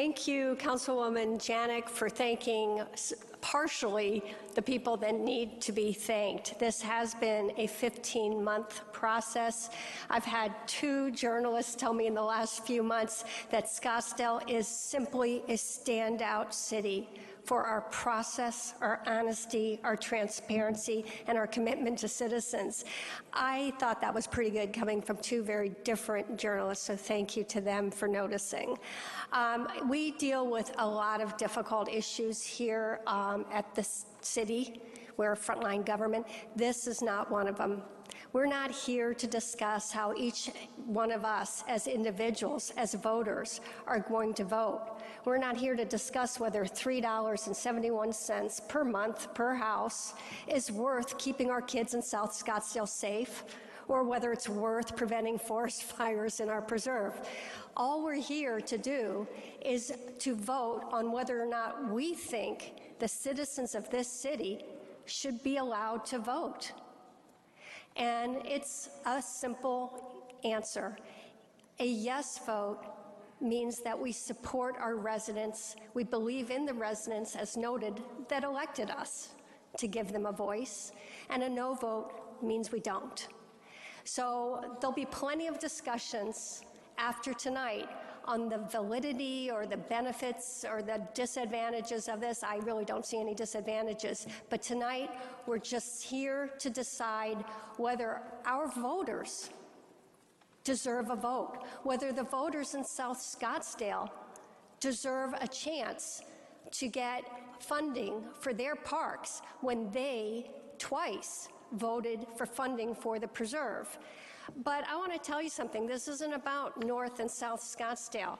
Thank you, Councilwoman Janik, for thanking partially the people that need to be thanked. This has been a 15-month process. I've had 2 journalists tell me in the last few months that Scottsdale is simply a standout city for our process, our honesty, our transparency, and our commitment to citizens. I thought that was pretty good coming from 2 very different journalists, so thank you to them for noticing. We deal with a lot of difficult issues here at the city. We're a frontline government. This is not one of them. We're not here to discuss how each one of us as individuals, as voters, are going to vote. We're not here to discuss whether $3.71 per month per house is worth keeping our kids in South Scottsdale safe, or whether it's worth preventing forest fires in our preserve. All we're here to do is to vote on whether or not we think the citizens of this city should be allowed to vote. And it's a simple answer. A yes vote means that we support our residents. We believe in the residents, as noted, that elected us to give them a voice. And a no vote means we don't. So there'll be plenty of discussions after tonight on the validity or the benefits or the disadvantages of this. I really don't see any disadvantages. But tonight, we're just here to decide whether our voters deserve a vote, whether the voters in South Scottsdale deserve a chance to get funding for their parks when they twice voted for funding for the preserve. But I want to tell you something. This isn't about North and South Scottsdale,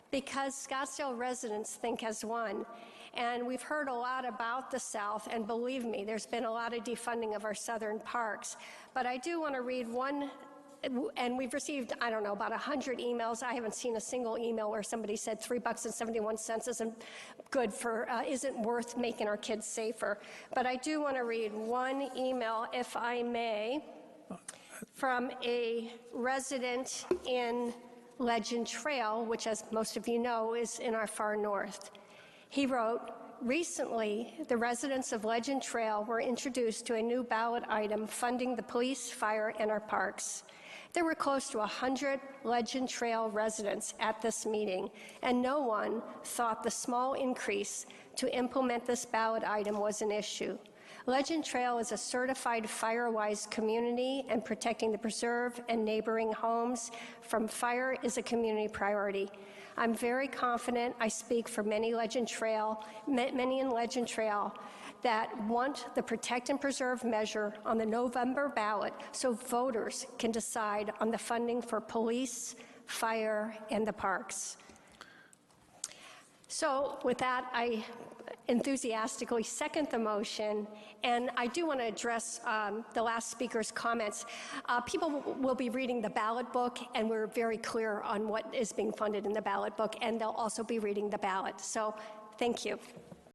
because Scottsdale residents think as one. And we've heard a lot about the South, and believe me, there's been a lot of defunding of our southern parks. But I do want to read one, and we've received, I don't know, about 100 emails. I haven't seen a single email where somebody said $3.71 isn't good for, isn't worth making our kids safer. But I do want to read one email, if I may, from a resident in Legend Trail, which, as most of you know, is in our far north. He wrote, "Recently, the residents of Legend Trail were introduced to a new ballot item funding the police, fire, and our parks. There were close to 100 Legend Trail residents at this meeting, and no one thought the small increase to implement this ballot item was an issue. Legend Trail is a certified fire-wise community, and protecting the preserve and neighboring homes from fire is a community priority. I'm very confident I speak for many in Legend Trail that want the protect and preserve measure on the November ballot so voters can decide on the funding for police, fire, and the parks." So with that, I enthusiastically second the motion, and I do want to address the last speaker's comments. People will be reading the ballot book, and we're very clear on what is being funded in the ballot book, and they'll also be reading the ballot. So thank you.